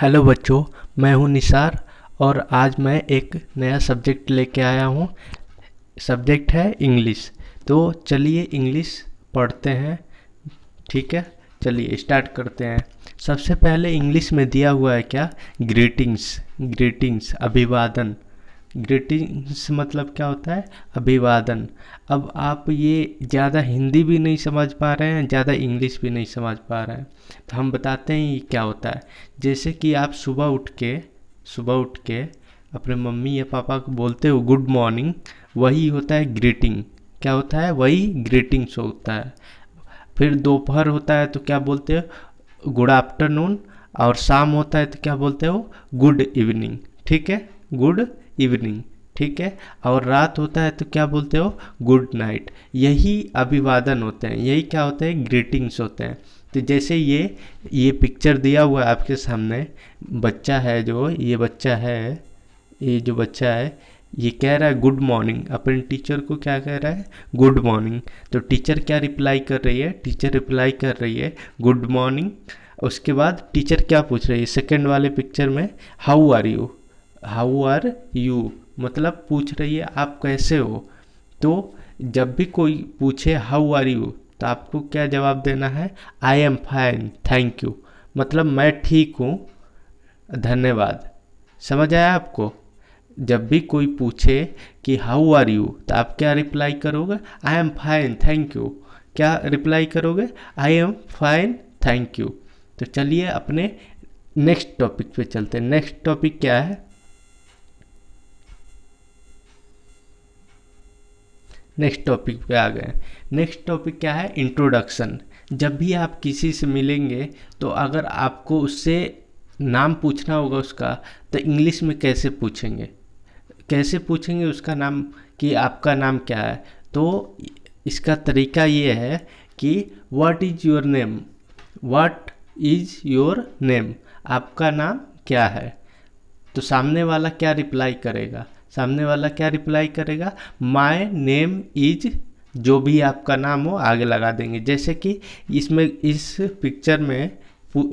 Hello बच्चों, मैं हूं निसार और आज मैं एक नया सब्जेक्ट लेके आया हूं। सब्जेक्ट है इंग्लिश। तो चलिए इंग्लिश पढ़ते हैं। ठीक है, चलिए स्टार्ट करते हैं। सबसे पहले इंग्लिश में दिया हुआ है क्या? ग्रीटिंग्स। ग्रीटिंग्स अभिवादन। ग्रीटिंग्स मतलब क्या होता है? अभिवादन। अब आप ये ज़्यादा हिंदी भी नहीं समझ पा रहे हैं, ज़्यादा इंग्लिश भी नहीं समझ पा रहे हैं, तो हम बताते हैं ये क्या होता है। जैसे कि आप सुबह उठ के अपने मम्मी या पापा को बोलते हो गुड मॉर्निंग, वही होता है ग्रीटिंग। क्या होता है? वही ग्रीटिंग्स होता है। फिर दोपहर होता है तो क्या बोलते हो? Good afternoon. और शाम होता है तो क्या बोलते हो? Good evening. ठीक है, गुड इवनिंग। ठीक है, और रात होता है तो क्या बोलते हो? Good night. यही अभिवादन होते हैं, यही क्या होते हैं? ग्रीटिंग्स होते हैं। तो जैसे ये पिक्चर दिया हुआ है आपके सामने, बच्चा है जो ये बच्चा है, ये जो बच्चा है ये कह रहा है गुड मॉर्निंग। अपने टीचर को क्या कह रहा है? Good morning. तो टीचर क्या रिप्लाई कर रही है? टीचर रिप्लाई कर रही है गुड मॉर्निंग। उसके बाद टीचर क्या पूछ रही है सेकंड वाले पिक्चर में? How are you. How are you मतलब पूछ रही है आप कैसे हो। तो जब भी कोई पूछे हाउ आर यू तो आपको क्या जवाब देना है? I am fine thank you. मतलब मैं ठीक हूँ, धन्यवाद। समझ आया आपको? जब भी कोई पूछे कि हाउ आर यू तो आप क्या रिप्लाई करोगे? I am fine thank you. क्या रिप्लाई करोगे? I am fine thank you. तो चलिए अपने नेक्स्ट टॉपिक पे चलते हैं। नेक्स्ट टॉपिक क्या है? नेक्स्ट टॉपिक पे आ गए। नेक्स्ट टॉपिक क्या है? इंट्रोडक्शन। जब भी आप किसी से मिलेंगे तो अगर आपको उससे नाम पूछना होगा उसका, तो इंग्लिश में कैसे पूछेंगे? कैसे पूछेंगे उसका नाम कि आपका नाम क्या है? तो इसका तरीका ये है कि what is your name. What is your name, आपका नाम क्या है? तो सामने वाला क्या रिप्लाई करेगा? सामने वाला क्या रिप्लाई करेगा? माय नेम इज, जो भी आपका नाम हो आगे लगा देंगे। जैसे कि इसमें इस पिक्चर में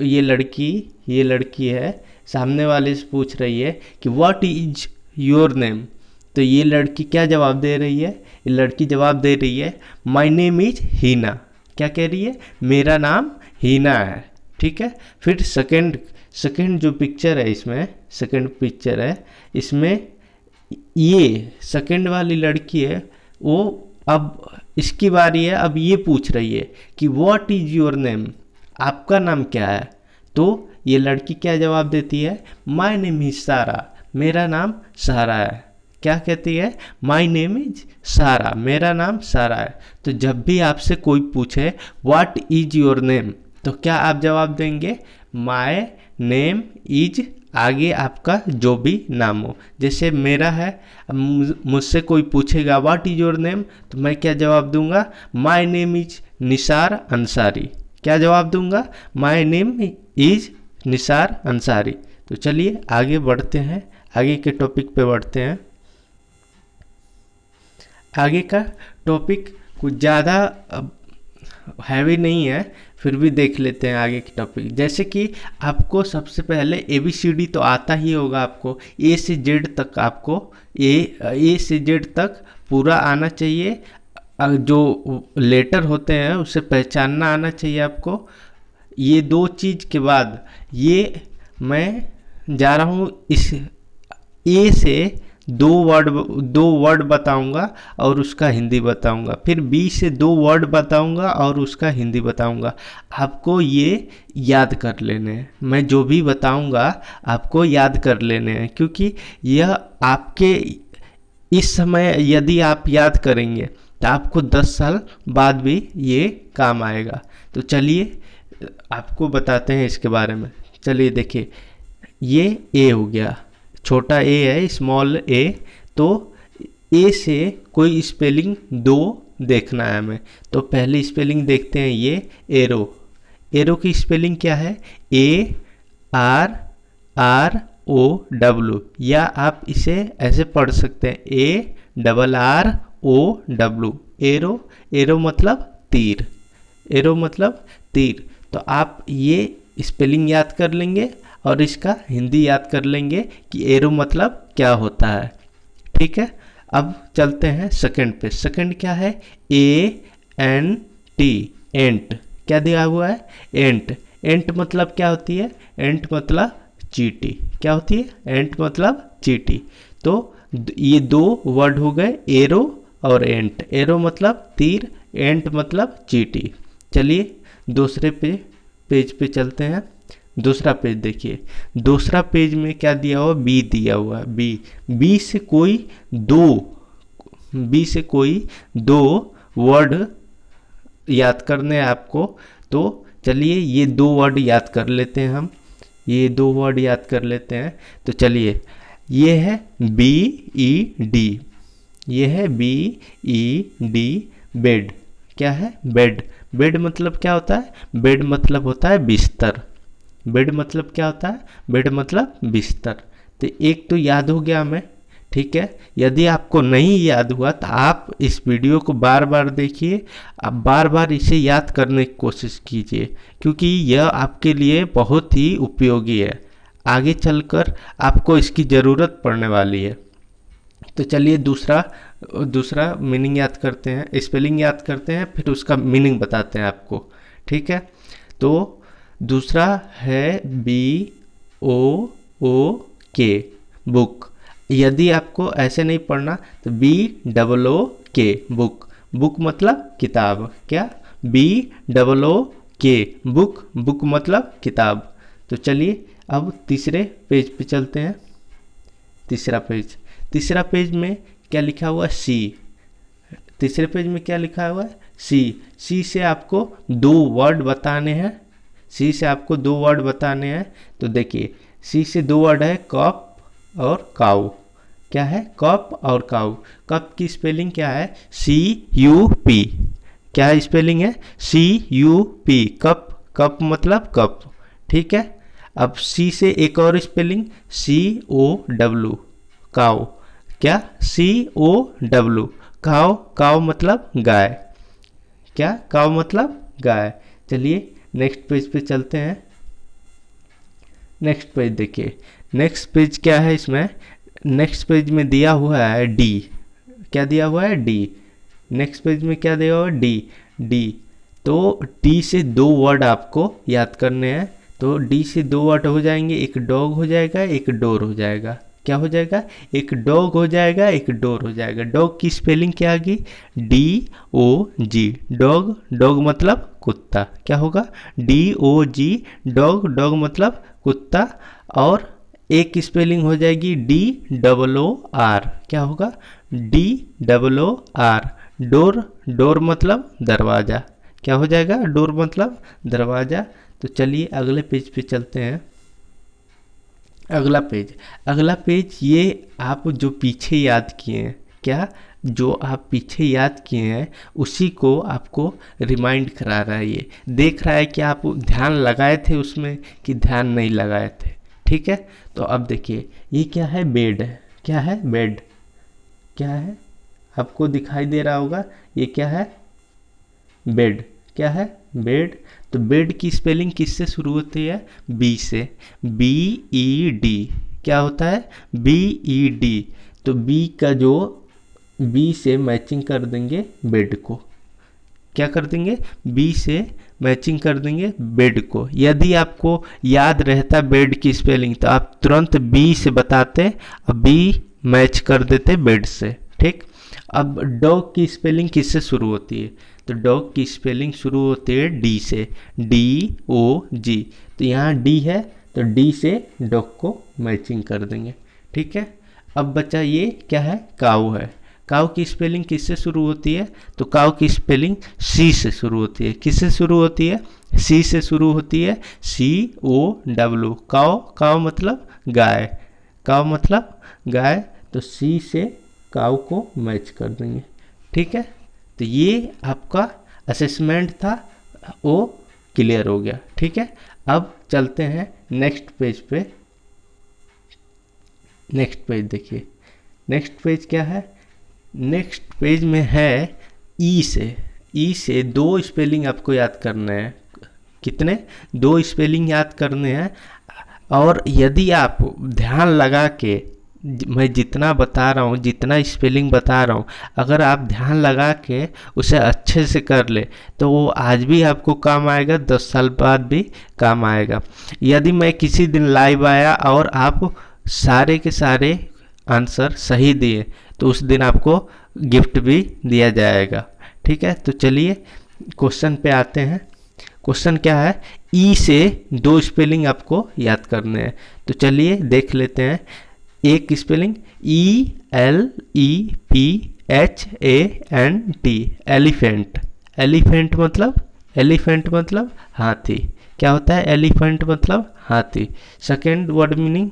ये लड़की है, सामने वाले से पूछ रही है कि व्हाट इज योर नेम। तो ये लड़की क्या जवाब दे रही है? ये लड़की जवाब दे रही है माय नेम इज हीना। क्या कह रही है? मेरा नाम हीना है। ठीक है, फिर सेकंड जो पिक्चर है, इसमें सेकंड पिक्चर है, इसमें ये सेकंड वाली लड़की है, वो अब इसकी बारी है। अब ये पूछ रही है कि व्हाट इज योर नेम, आपका नाम क्या है? तो ये लड़की क्या जवाब देती है? माय नेम इज सारा, मेरा नाम सारा है। क्या कहती है? माय नेम इज सारा, मेरा नाम सारा है। तो जब भी आपसे कोई पूछे व्हाट इज योर नेम, तो क्या आप जवाब देंगे? माय नेम इज, आगे आपका जो भी नाम हो। जैसे मेरा है, अब मुझसे कोई पूछेगा व्हाट इज योर नेम, तो मैं क्या जवाब दूंगा? My name is Nisar Ansari. क्या जवाब दूंगा? My name is Nisar Ansari. तो चलिए आगे बढ़ते हैं, आगे के टॉपिक पे बढ़ते हैं। आगे का टॉपिक कुछ ज़्यादा हैवी नहीं है, फिर भी देख लेते हैं आगे की टॉपिक। जैसे कि आपको सबसे पहले ABCD तो आता ही होगा, आपको A से Z तक, आपको ए से Z तक पूरा आना चाहिए। जो लेटर होते हैं उसे पहचानना आना चाहिए आपको। ये दो चीज़ के बाद ये मैं जा रहा हूँ इस ए से दो वर्ड बताऊंगा और उसका हिंदी बताऊंगा। फिर बी से दो वर्ड बताऊंगा और उसका हिंदी बताऊंगा। आपको ये याद कर लेने हैं, मैं जो भी बताऊंगा आपको याद कर लेने हैं, क्योंकि यह आपके इस समय यदि आप याद करेंगे तो आपको 10 साल बाद भी ये काम आएगा। तो चलिए आपको बताते हैं इसके बारे में। चलिए देखिए, ये ए हो गया, छोटा ए है, स्मॉल ए। तो ए से कोई स्पेलिंग दो देखना है हमें। तो पहली स्पेलिंग देखते हैं, ये एरो। एरो की स्पेलिंग क्या है? ARROW, या आप इसे ऐसे पढ़ सकते हैं ARROW। एरो, एरो मतलब तीर, एरो मतलब तीर। तो आप ये स्पेलिंग याद कर लेंगे। और इसका हिंदी याद कर लेंगे कि एरो मतलब क्या होता है। ठीक है, अब चलते हैं सेकंड पे। सेकंड क्या है? ANT, एंट। क्या दिया हुआ है? एंट। एंट मतलब क्या होती है? एंट मतलब चींटी। क्या होती है? एंट मतलब चींटी। तो ये दो वर्ड हो गए, एरो और एंट। एरो मतलब तीर, एंट मतलब चींटी। चलिए दूसरे पेज पे चलते हैं। दूसरा पेज देखिए। दूसरा पेज में क्या दिया हुआ? बी दिया हुआ है। बी। बी से कोई दो वर्ड याद करने हैं आपको। तो चलिए ये दो वर्ड याद कर लेते हैं हम। ये दो वर्ड याद कर लेते हैं। तो चलिए, ये है BED। ये है BED, बेड। क्या है? बेड। बेड मतलब क्या होता है? बेड मतलब होता है बिस्तर। बेड मतलब क्या होता है? बेड मतलब बिस्तर। तो एक तो याद हो गया हमें। ठीक है, यदि आपको नहीं याद हुआ तो आप इस वीडियो को बार बार देखिए। आप बार बार इसे याद करने की कोशिश कीजिए, क्योंकि यह आपके लिए बहुत ही उपयोगी है। आगे चलकर आपको इसकी ज़रूरत पड़ने वाली है। तो चलिए दूसरा मीनिंग याद करते हैं, स्पेलिंग याद करते हैं, फिर उसका मीनिंग बताते हैं आपको। ठीक है, तो दूसरा है BOOK, बुक। यदि आपको ऐसे नहीं पढ़ना तो BOOK, बुक। बुक मतलब किताब। क्या? BOOK, book. बुक मतलब किताब। तो चलिए अब तीसरे पेज पे चलते हैं। तीसरा पेज में क्या लिखा हुआ है? सी। तीसरे पेज में क्या लिखा हुआ है? सी। सी से आपको दो वर्ड बताने हैं। सी से आपको दो वर्ड बताने हैं। तो देखिए, सी से दो वर्ड है, कप और काऊ। क्या है? कप और काऊ। कप की स्पेलिंग क्या है? CUP। क्या स्पेलिंग है? CUP, cup. कप मतलब कप। ठीक है, अब सी से एक और स्पेलिंग, COW, काऊ। क्या? COW, काऊ। काऊ मतलब गाय। क्या? काऊ मतलब गाय। चलिए नेक्स्ट पेज पे चलते हैं। नेक्स्ट पेज देखिए। नेक्स्ट पेज क्या है? इसमें नेक्स्ट पेज में दिया हुआ है डी। क्या दिया हुआ है? डी। नेक्स्ट पेज में क्या दिया हुआ है? डी। डी। तो डी से दो वर्ड आपको याद करने हैं। तो डी से दो वर्ड हो जाएंगे, एक डॉग हो जाएगा, एक डोर हो जाएगा। क्या हो जाएगा? एक डॉग हो जाएगा, एक डोर हो जाएगा। डॉग की स्पेलिंग क्या आ गई? DOG, dog. डॉग मतलब कुत्ता। क्या होगा? DOG, dog. डॉग मतलब कुत्ता। और एक स्पेलिंग हो जाएगी DOOR। क्या होगा? DOOR, door. डोर मतलब दरवाज़ा। क्या हो जाएगा? डोर मतलब दरवाज़ा। तो चलिए अगले पेज पे चलते हैं। अगला पेज ये आप जो पीछे याद किए हैं, क्या? जो आप पीछे याद किए हैं उसी को आपको रिमाइंड करा रहा है। ये देख रहा है कि आप ध्यान लगाए थे उसमें कि ध्यान नहीं लगाए थे। ठीक है, तो अब देखिए ये क्या है? बेड। क्या है? बेड। क्या है? आपको दिखाई दे रहा होगा, ये क्या है? बेड। क्या है? बेड। तो बेड की स्पेलिंग किससे शुरू होती है? बी से। BED। क्या होता है? BED। तो बी का जो बी से मैचिंग कर देंगे बेड को। क्या कर देंगे? बी से मैचिंग कर देंगे बेड को। यदि आपको याद रहता बेड की स्पेलिंग तो आप तुरंत बी से बताते और बी मैच कर देते बेड से। ठीक, अब डॉग की स्पेलिंग किससे शुरू होती है? तो डॉग की स्पेलिंग शुरू होती है डी से। DOG। तो यहाँ डी है तो डी से डॉग को मैचिंग कर देंगे। ठीक है, अब बचा ये क्या है? काऊ है। काऊ की स्पेलिंग किससे शुरू होती है? तो काऊ की स्पेलिंग सी से शुरू होती है। किससे शुरू होती है? सी से शुरू होती है। COW, काऊ। काऊ मतलब गाय। काऊ मतलब गाय। तो सी से काऊ को मैच कर देंगे। ठीक है, तो ये आपका असेसमेंट था, वो क्लियर हो गया। ठीक है, अब चलते हैं नेक्स्ट पेज पे। नेक्स्ट पेज देखिए। नेक्स्ट पेज क्या है? नेक्स्ट पेज में है ई से। ई से दो स्पेलिंग आपको याद करने हैं। कितने? दो स्पेलिंग याद करने हैं। और यदि आप ध्यान लगा के मैं जितना बता रहा हूँ, जितना स्पेलिंग बता रहा हूँ, अगर आप ध्यान लगा के उसे अच्छे से कर ले तो वो आज भी आपको काम आएगा, 10 साल बाद भी काम आएगा। यदि मैं किसी दिन लाइव आया और आप सारे के सारे आंसर सही दिए तो उस दिन आपको गिफ्ट भी दिया जाएगा। ठीक है, तो चलिए क्वेश्चन पे आते हैं। क्वेश्चन क्या है, ई से 2 स्पेलिंग आपको याद करने हैं। तो चलिए देख लेते हैं। एक स्पेलिंग ELEPHANT, एलिफेंट। एलिफेंट मतलब हाथी। क्या होता है एलिफेंट मतलब हाथी। सेकेंड वर्ड मीनिंग,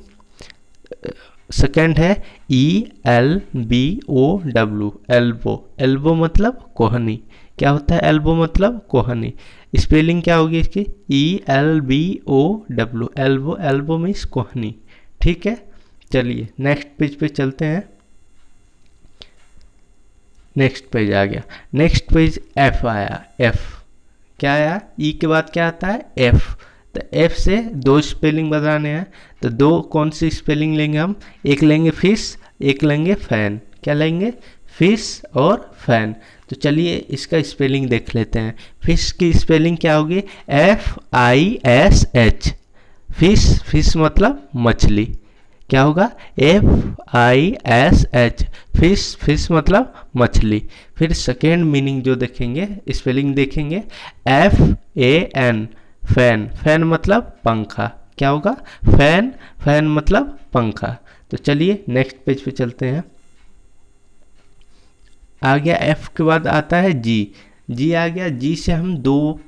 सेकेंड है ELBOW, एल्बो। एल्बो मतलब कोहनी। क्या होता है एल्बो मतलब कोहनी। स्पेलिंग क्या होगी इसकी, ELBOW, एल्बो। एल्बो मीन्स कोहनी। ठीक है, चलिए नेक्स्ट पेज पे चलते हैं। नेक्स्ट पेज आ गया। नेक्स्ट पेज एफ आया। एफ क्या आया, ई के बाद क्या आता है एफ। तो एफ से 2 स्पेलिंग बताने हैं। तो 2 कौन सी स्पेलिंग लेंगे हम, एक लेंगे फिश, एक लेंगे फैन। क्या लेंगे, फिश और फैन। तो चलिए इसका स्पेलिंग देख लेते हैं। फिश की स्पेलिंग क्या होगी, FISH। फिश मतलब मछली। क्या होगा, FISH, फिश मतलब मछली। फिर सेकेंड मीनिंग जो देखेंगे, स्पेलिंग देखेंगे, FAN, फैन मतलब पंखा। क्या होगा, फैन मतलब पंखा। तो चलिए नेक्स्ट पेज पे चलते हैं। आ गया एफ के बाद आता है जी आ गया। जी से हम 2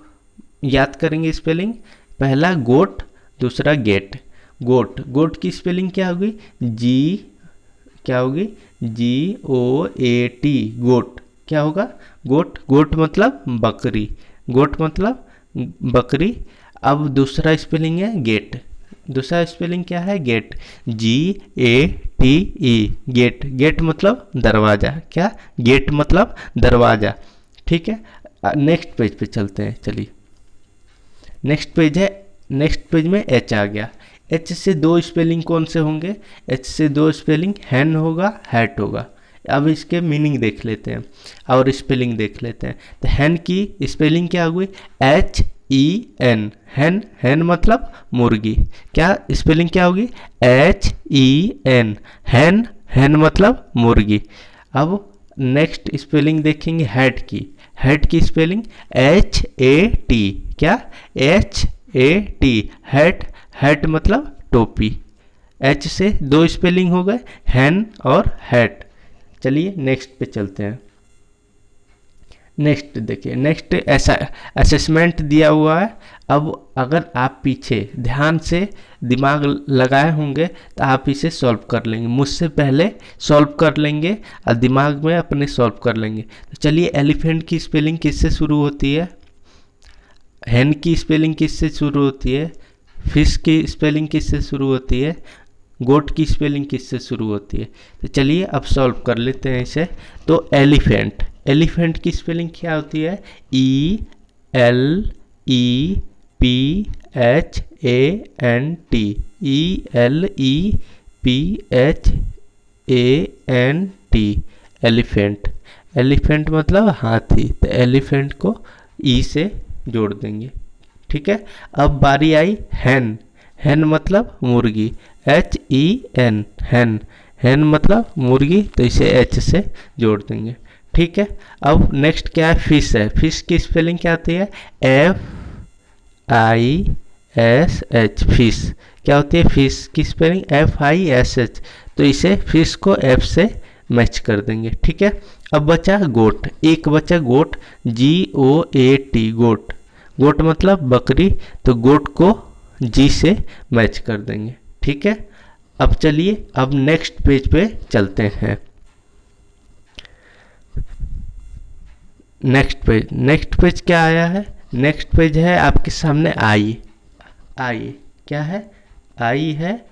याद करेंगे स्पेलिंग। पहला गोट, दूसरा गेट। गोट की स्पेलिंग क्या होगी, क्या होगी, GOAT, गोट। क्या होगा, गोट मतलब बकरी। गोट मतलब बकरी। अब दूसरा स्पेलिंग है गेट। दूसरा स्पेलिंग क्या है, गेट, GATE, गेट मतलब दरवाज़ा। क्या, गेट मतलब दरवाज़ा। ठीक है, नेक्स्ट पेज पे चलते हैं। चलिए नेक्स्ट पेज है। नेक्स्ट पेज में एच आ गया। एच से 2 स्पेलिंग कौन से होंगे, एच से 2 स्पेलिंग हैन होगा, हैट होगा। अब इसके मीनिंग देख लेते हैं और स्पेलिंग देख लेते हैं। तो हैन की स्पेलिंग क्या होगी, HEN, हैन मतलब मुर्गी। क्या स्पेलिंग क्या होगी, HEN, हैन मतलब मुर्गी। अब नेक्स्ट स्पेलिंग देखेंगे हैट की। हैट की स्पेलिंग HAT। क्या, HAT, हैट मतलब टोपी। एच से 2 स्पेलिंग हो गए, हैन और हैट। चलिए नेक्स्ट पे चलते हैं। नेक्स्ट देखिए, नेक्स्ट ऐसा असेसमेंट दिया हुआ है। अब अगर आप पीछे ध्यान से दिमाग लगाए होंगे तो आप इसे सॉल्व कर लेंगे। मुझसे पहले सॉल्व कर लेंगे और दिमाग में अपने सॉल्व कर लेंगे। तो चलिए, एलिफेंट की स्पेलिंग किससे शुरू होती है, हैन की स्पेलिंग किससे शुरू होती है, फिश की स्पेलिंग किससे शुरू होती है, गोट की स्पेलिंग किससे शुरू होती है। तो चलिए अब सॉल्व कर लेते हैं इसे। तो एलिफेंट की स्पेलिंग क्या होती है, ELEPHANT, एलिफेंट मतलब हाथी। तो एलिफेंट को ई से जोड़ देंगे। ठीक है, अब बारी आई हैन मतलब मुर्गी, HEN, हैन मतलब मुर्गी। तो इसे एच से जोड़ देंगे। ठीक है, अब नेक्स्ट क्या है, फिश है। फिश की स्पेलिंग क्या आती है, FISH, फिश। क्या होती है, फिश की स्पेलिंग FISH। तो इसे फिश को F से मैच कर देंगे। ठीक है, अब बचा गोट। एक बचा गोट, GOAT, गोट मतलब बकरी। तो गोट को जी से मैच कर देंगे। ठीक है, अब चलिए अब नेक्स्ट पेज पे चलते हैं। नेक्स्ट पेज क्या आया है, नेक्स्ट पेज है आपके सामने आई। क्या है, आई है।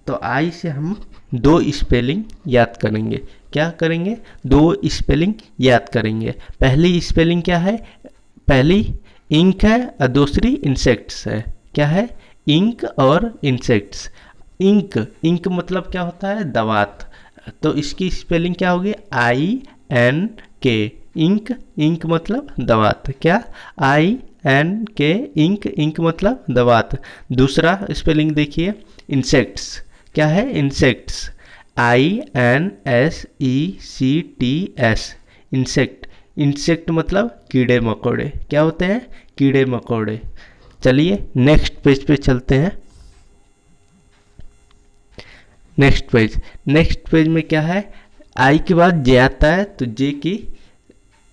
तो आई से हम 2 स्पेलिंग याद करेंगे। क्या करेंगे, 2 स्पेलिंग याद करेंगे। पहली स्पेलिंग क्या है, पहली इंक है और दूसरी इंसेक्ट्स है। क्या है, इंक और इंसेक्ट्स। इंक, इंक मतलब क्या होता है? दवात। तो इसकी स्पेलिंग क्या होगी? INK। इंक, इंक मतलब दवात। क्या? INK, इंक, इंक मतलब दवात। दूसरा स्पेलिंग देखिए, इंसेक्ट्स। क्या है? Insects, INSECTS, insect. इंसेक्ट मतलब कीड़े मकोड़े। क्या होते हैं? कीड़े मकोड़े। चलिए नेक्स्ट पेज पे चलते हैं। नेक्स्ट पेज में क्या है? आई के बाद जे आता है, तो जे की,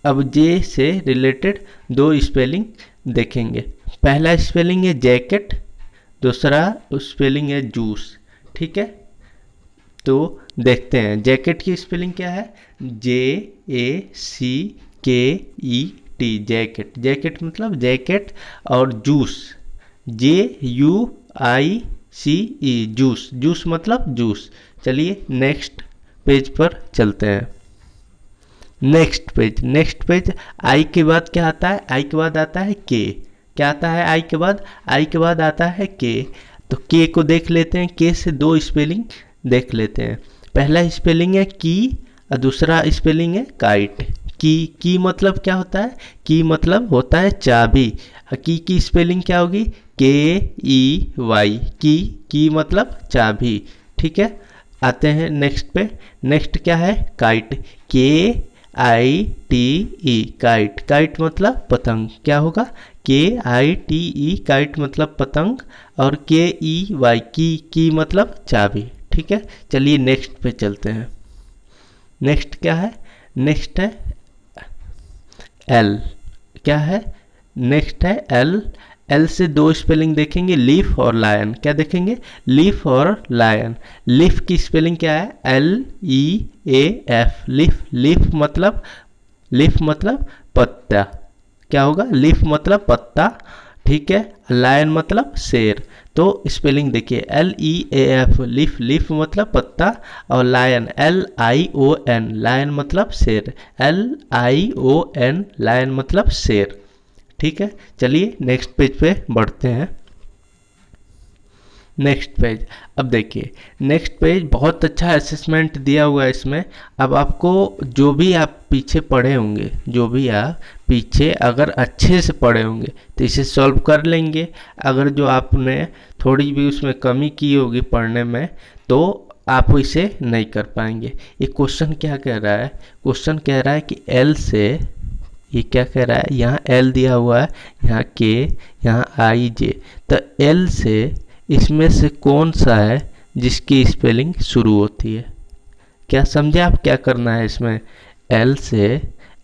अब जे से रिलेटेड दो स्पेलिंग देखेंगे। पहला स्पेलिंग है जैकेट, दूसरा स्पेलिंग है जूस। ठीक है, तो देखते हैं जैकेट की स्पेलिंग क्या है? JACKET, jacket. जैकेट मतलब जैकेट। और जूस, JUICE, जूस। जूस मतलब जूस। चलिए नेक्स्ट पेज पर चलते हैं। नेक्स्ट पेज आई के बाद क्या आता है? आई के बाद आता है के। क्या आता है आई के बाद? आई के बाद आता है के। तो के को देख लेते हैं, के से दो स्पेलिंग देख लेते हैं। पहला स्पेलिंग है की और दूसरा स्पेलिंग है काइट। की मतलब क्या होता है? की मतलब होता है चाबी। की स्पेलिंग क्या होगी? KEY, की मतलब चाबी। ठीक है, आते हैं नेक्स्ट पे। नेक्स्ट क्या है? Kite, KITE, kite. काइट मतलब पतंग। क्या होगा? KITE, काइट मतलब पतंग। और KEY, की मतलब चाबी। ठीक है, चलिए नेक्स्ट पे चलते हैं। नेक्स्ट क्या है? नेक्स्ट है एल। क्या है? नेक्स्ट है एल। एल से दो स्पेलिंग देखेंगे, लीफ और लायन। क्या देखेंगे? लीफ और लायन। लीफ की स्पेलिंग क्या है? LEAF, leaf. लीफ मतलब पत्ता। क्या होगा? लीफ मतलब पत्ता। ठीक है, लायन मतलब शेर। तो स्पेलिंग देखिए, LEAF, लीफ। लीफ मतलब पत्ता। और लायन, LION, लायन मतलब शेर। LION, लायन मतलब शेर। ठीक है, चलिए नेक्स्ट पेज पे बढ़ते हैं। नेक्स्ट पेज, अब देखिए नेक्स्ट पेज बहुत अच्छा असेसमेंट दिया हुआ है इसमें। अब आपको जो भी आप पीछे पढ़े होंगे, जो भी आप पीछे अगर अच्छे से पढ़े होंगे तो इसे सॉल्व कर लेंगे। अगर जो आपने थोड़ी भी उसमें कमी की होगी पढ़ने में, तो आप इसे नहीं कर पाएंगे। ये क्वेश्चन क्या कह रहा है? क्वेश्चन कह रहा है कि एल से, ये क्या कह रहा है? यहाँ एल दिया हुआ है, यहाँ के, यहाँ IJ। तो एल से इसमें से कौन सा है जिसकी स्पेलिंग शुरू होती है? क्या समझे आप? क्या करना है इसमें?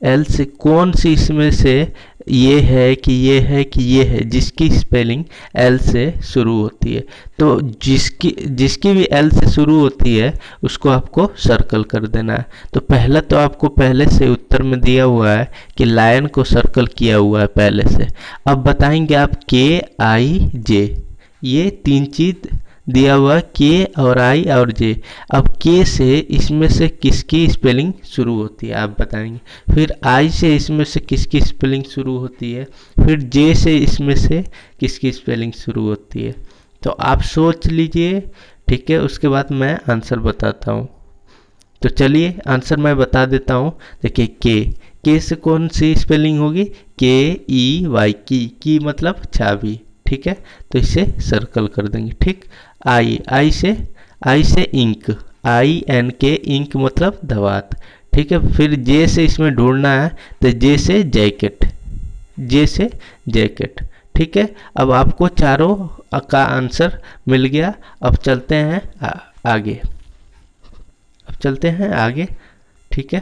एल से कौन सी इसमें से ये है कि ये है कि ये है जिसकी स्पेलिंग एल से शुरू होती है? तो जिसकी भी एल से शुरू होती है उसको आपको सर्कल कर देना है। तो पहला तो आपको पहले से उत्तर में दिया हुआ है कि लायन को सर्कल किया हुआ है पहले से। अब बताएंगे आप KIJ, ये तीन चीज दिया हुआ है, के और आई और जे। अब के से इसमें से किसकी स्पेलिंग शुरू होती है आप बताएंगे। फिर आई से इसमें से किसकी स्पेलिंग शुरू होती है। फिर जे से इसमें से किसकी स्पेलिंग शुरू होती है। तो आप सोच लीजिए, ठीक है, उसके बाद मैं आंसर बताता हूँ। तो चलिए आंसर मैं बता देता हूँ। देखिए के से कौन सी स्पेलिंग होगी? KEY, की मतलब चाबी। ठीक है, तो इसे सर्कल कर देंगे। ठीक, आई से इंक, INK, इंक मतलब दवात। ठीक है, फिर जे से इसमें ढूंढना है, तो जे से जैकेट, ठीक है, अब आपको चारों का आंसर मिल गया। अब चलते हैं आगे। ठीक है।